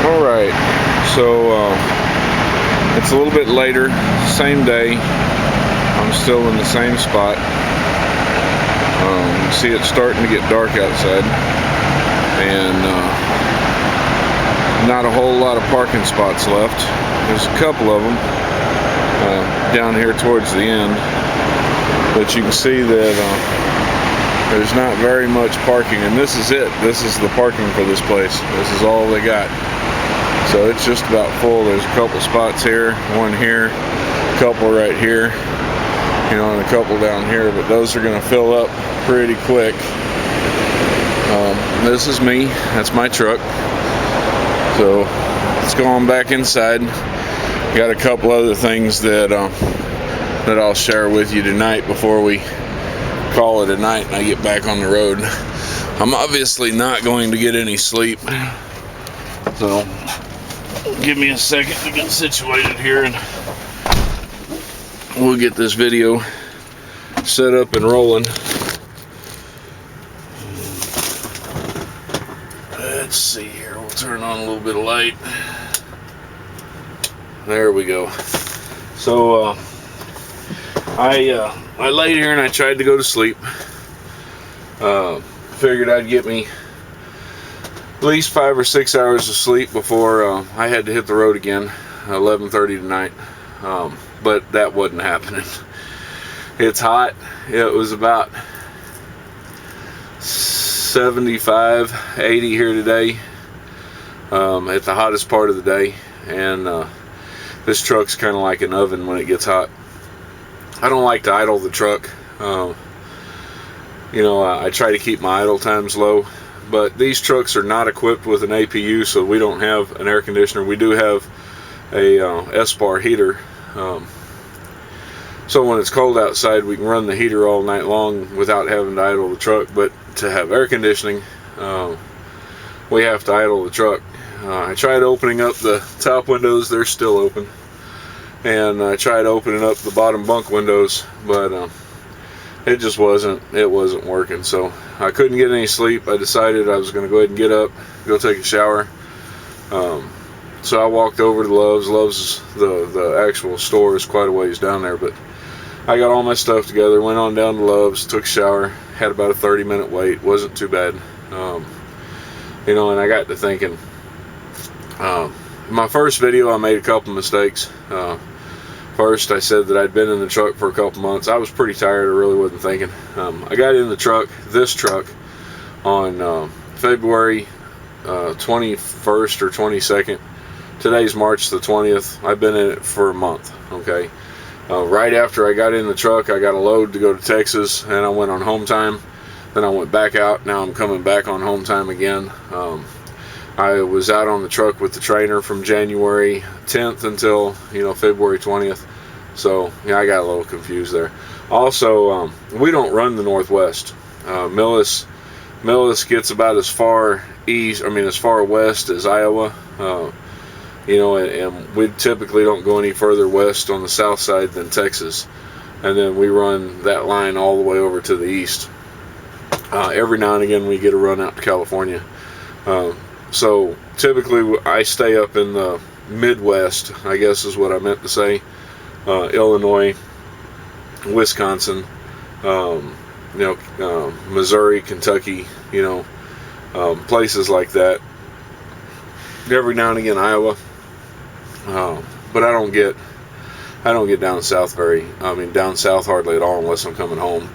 Alright, so it's a little bit later, same day. I'm still in the same spot. You see it's starting to get dark outside, and not a whole lot of parking spots left. There's a couple of them down here towards the end, but you can see that there's not very much parking, and this is it. This is the parking for this place. This is all they got. So it's just about full. There's a couple spots here, one here, a couple right here, you know, and a couple down here, but those are going to fill up pretty quick. This is me. That's my truck. So let's go on back inside. Got a couple other things that that I'll share with you tonight before we call it a night and I get back on the road. I'm obviously not going to get any sleep, so give me a second to get situated here and we'll get this video set up and rolling. Let's see here, we'll turn on a little bit of light. There we go. So I laid here and I tried to go to sleep. Figured I'd get me at least 5 or 6 hours of sleep before I had to hit the road again, 11:30 tonight. But that wasn't happening. It's hot. It was about 75, 80 here today, at the hottest part of the day, and this truck's kind of like an oven when it gets hot. I don't like to idle the truck. You know, I try to keep my idle times low, but these trucks are not equipped with an APU, so we don't have an air conditioner. We do have a S-bar heater, so when it's cold outside we can run the heater all night long without having to idle the truck. But to have air conditioning, we have to idle the truck. I tried opening up the top windows, they're still open, and I tried opening up the bottom bunk windows, but it just wasn't working. So I couldn't get any sleep. I decided I was going to go ahead and get up, go take a shower. So I walked over to Love's. Love's, the actual store is quite a ways down there, but I got all my stuff together, went on down to Love's, took a shower, had about a 30-minute wait. Wasn't too bad. You know, and I got to thinking, my first video I made a couple mistakes. First, I said that I'd been in the truck for a couple months. I was pretty tired. I really wasn't thinking. I got in the truck, this truck, on February 21st or 22nd. Today's March the 20th. I've been in it for a month, okay? Right after I got in the truck, I got a load to go to Texas, and I went on home time. Then I went back out. Now I'm coming back on home time again. I was out on the truck with the trainer from January 10th until, you know, February 20th. So, yeah, I got a little confused there. Also, we don't run the Northwest. Millis gets about as far east, as far west as Iowa. You know, and we typically don't go any further west on the south side than Texas. And then we run that line all the way over to the east. Every now and again we get a run out to California. So typically I stay up in the Midwest, I guess is what I meant to say. Illinois, Wisconsin, Missouri, Kentucky, you know, places like that. Every now and again Iowa, but I don't get down south down south hardly at all unless I'm coming home.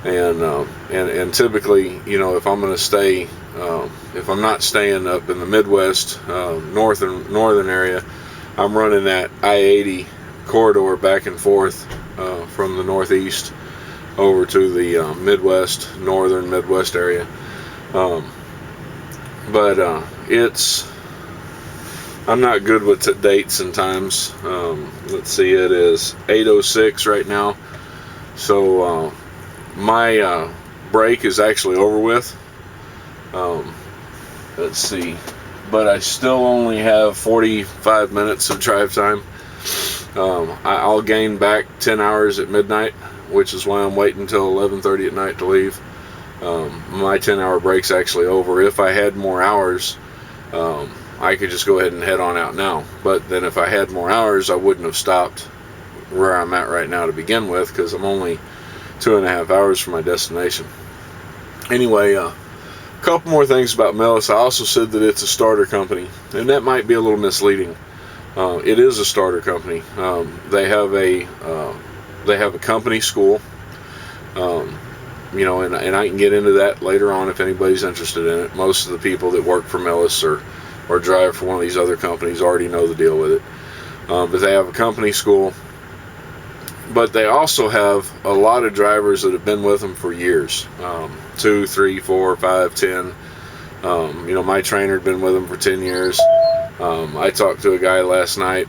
And typically, you know, if I'm going to stay, if I'm not staying up in the Midwest, northern area, I'm running that I-80 corridor back and forth from the northeast over to the northern Midwest area. I'm not good with dates and times. Let's see, it is 8:06 right now. So my break is actually over with. Let's see, but I still only have 45 minutes of drive time. I'll gain back 10 hours at midnight, which is why I'm waiting until 11:30 at night to leave. My 10-hour break's actually over. If I had more hours, I could just go ahead and head on out now. But then if I had more hours, I wouldn't have stopped where I'm at right now to begin with, because I'm only 2.5 hours from my destination. Anyway, a couple more things about Millis. I also said that it's a starter company, and that might be a little misleading. It is a starter company. They have a company school, and I can get into that later on if anybody's interested in it. Most of the people that work for Millis or drive for one of these other companies already know the deal with it. But they have a company school. But they also have a lot of drivers that have been with them for years, 2, 3, 4, 5, 10. My trainer had been with them for 10 years. I talked to a guy last night,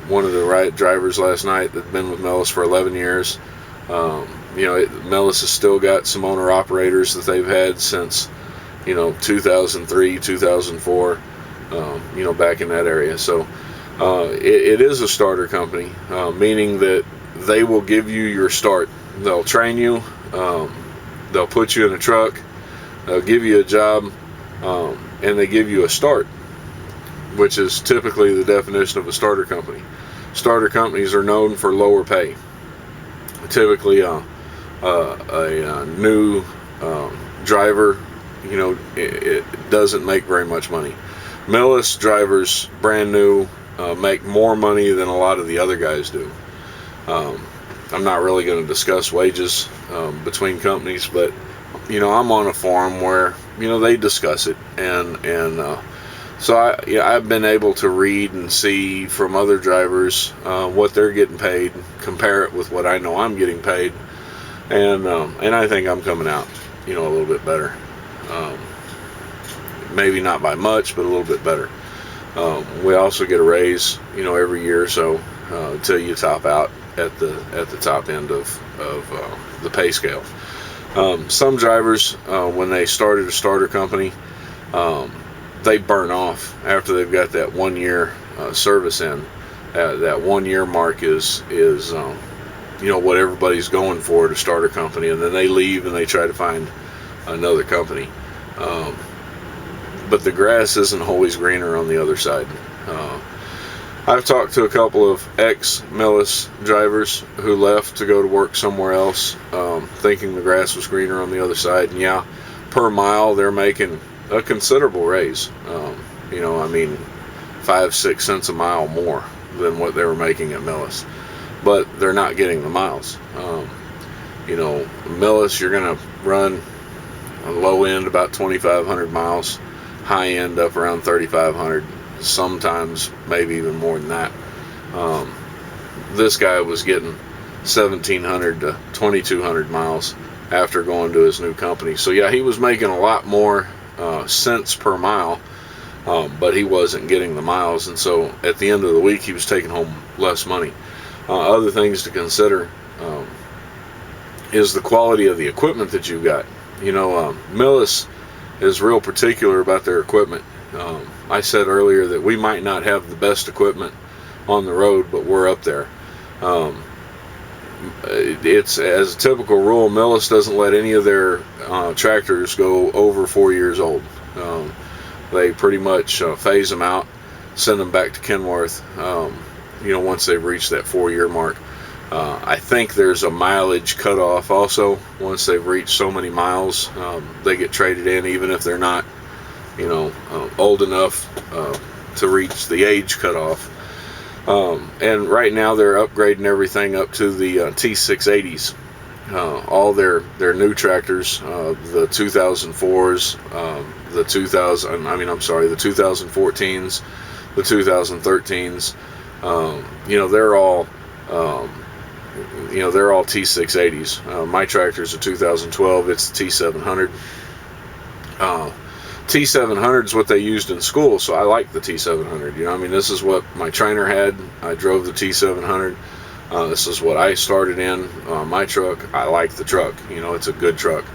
one of the drivers last night that had been with Millis for 11 years. Millis has still got some owner-operators that they've had since, 2003, 2004, back in that area. So it is a starter company, meaning that they will give you your start. They'll train you. They'll put you in a truck. They'll give you a job, and they give you a start, which is typically the definition of a starter company. Starter companies are known for lower pay. Typically, a new driver, it doesn't make very much money. Millis drivers, brand new, make more money than a lot of the other guys do. I'm not really going to discuss wages between companies, but I'm on a forum where they discuss it, and so I've been able to read and see from other drivers what they're getting paid, compare it with what I know I'm getting paid, and I think I'm coming out a little bit better. Maybe not by much, but a little bit better. We also get a raise, every year or so until you top out at the top end of the pay scale. Some drivers, when they started a starter company, they burn off after they've got that 1 year service in. That 1 year mark is what everybody's going for to start a company, and then they leave and they try to find another company. But the grass isn't always greener on the other side. I've talked to a couple of ex-Millis drivers who left to go to work somewhere else, thinking the grass was greener on the other side. And yeah, per mile they're making a considerable raise. 5-6 cents a mile more than what they were making at Millis, but they're not getting the miles. Millis, you're going to run a low end about 2,500 miles, high end up around 3,500. Sometimes maybe even more than that. This guy was getting 1,700 to 2,200 miles after going to his new company. So yeah, he was making a lot more cents per mile, but he wasn't getting the miles, and so at the end of the week he was taking home less money. Other things to consider is the quality of the equipment that you've got. Millis is real particular about their equipment. I said earlier that we might not have the best equipment on the road, but we're up there. It's, as a typical rule, Millis doesn't let any of their tractors go over 4 years old. They pretty much phase them out, send them back to Kenworth, once they've reached that 4-year mark. I think there's a mileage cutoff also. Once they've reached so many miles, they get traded in, even if they're not old enough to reach the age cutoff. And right now they're upgrading everything up to the T680s. All their new tractors, the 2004s, the 2014s, the 2013s, they're all T680s. My tractor's a 2012. It's the T700. T700 is what they used in school, so I like the T700. This is what my trainer had. I drove the T700. This is what I started in my truck. I like the truck. It's a good truck.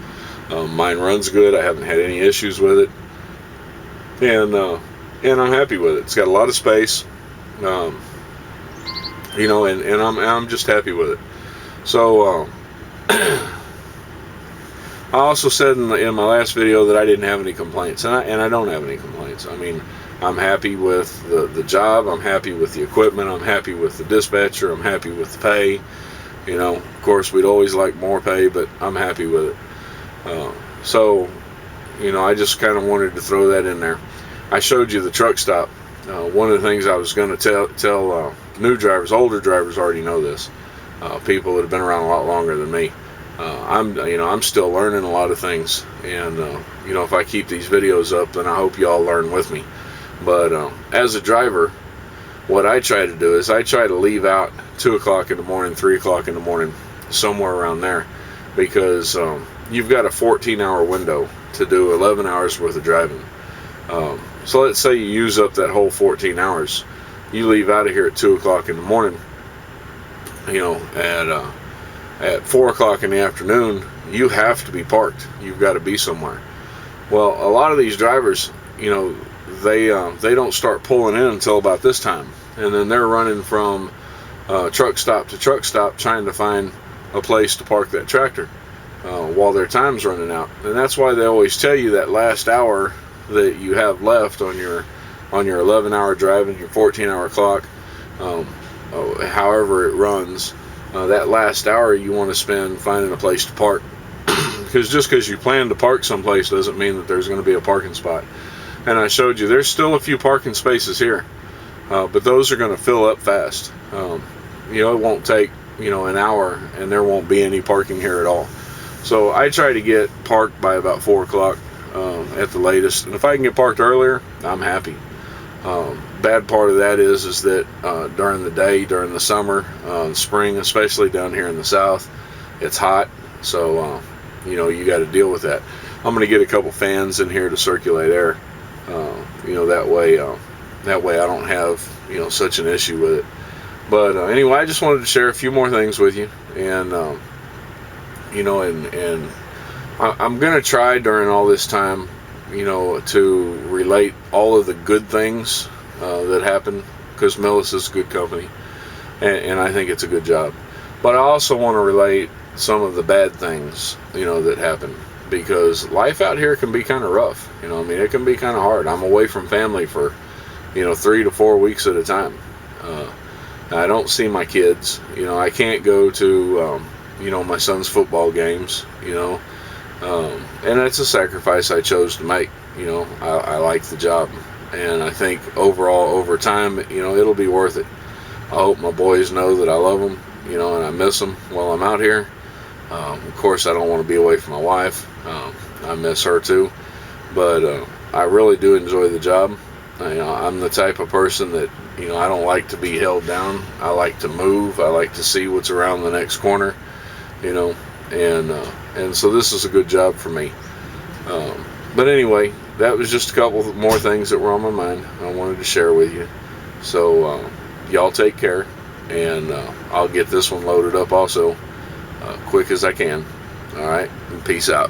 Mine runs good. I haven't had any issues with it, and I'm happy with it. It's got a lot of space, and I'm just happy with it. So I also said in my last video that I didn't have any complaints, and I don't have any complaints. I'm happy with the job. I'm happy with the equipment. I'm happy with the dispatcher. I'm happy with the pay. You know, of course, we'd always like more pay, but I'm happy with it. So, you know, I just kind of wanted to throw that in there. I showed you the truck stop. One of the things I was going to tell new drivers, older drivers already know this. People that have been around a lot longer than me. I'm still learning a lot of things, and you know, if I keep these videos up, then I hope you all learn with me. But as a driver, what I try to do is I try to leave out 2 o'clock in the morning, 3 o'clock in the morning, somewhere around there, because you've got a 14-hour window to do 11 hours worth of driving. So let's say you use up that whole 14 hours. You leave out of here at 2 o'clock in the morning, you know, at 4 o'clock in the afternoon, you have to be parked. You've got to be somewhere. Well, a lot of these drivers, you know, they don't start pulling in until about this time, and then they're running from truck stop to truck stop trying to find a place to park that tractor while their time's running out. And that's why they always tell you that last hour that you have left on your 11-hour drive and your 14-hour clock, however it runs, that last hour you want to spend finding a place to park. Because just because you plan to park someplace doesn't mean that there's going to be a parking spot. And I showed you there's still a few parking spaces here, but those are going to fill up fast. You know, it won't take, you know, an hour and there won't be any parking here at all. So I try to get parked by about 4 o'clock at the latest, and if I can get parked earlier, I'm happy. Bad part of that is that during the day, during the summer, spring, especially down here in the south, it's hot, so you know, you got to deal with that. I'm going to get a couple fans in here to circulate air, you know, that way I don't have, you know, such an issue with it. But anyway, I just wanted to share a few more things with you, and you know, and I'm going to try during all this time, you know, to relate all of the good things that happen, because Millis is good company, and I think it's a good job. But I also want to relate some of the bad things, you know, that happen, because life out here can be kind of rough. You know, I mean, it can be kind of hard. I'm away from family for, you know, 3 to 4 weeks at a time. I don't see my kids. You know, I can't go to, you know, my son's football games, you know, and that's a sacrifice I chose to make. You know, I like the job, and I think overall, over time, you know, it'll be worth it. I hope my boys know that I love them, you know, and I miss them while I'm out here. Of course, I don't want to be away from my wife. I miss her too, but I really do enjoy the job. You know, I'm the type of person that, you know, I don't like to be held down. I like to move. I like to see what's around the next corner, you know, and so this is a good job for me. But anyway, that was just a couple more things that were on my mind I wanted to share with you. So y'all take care, and I'll get this one loaded up also quick as I can. All right, and peace out.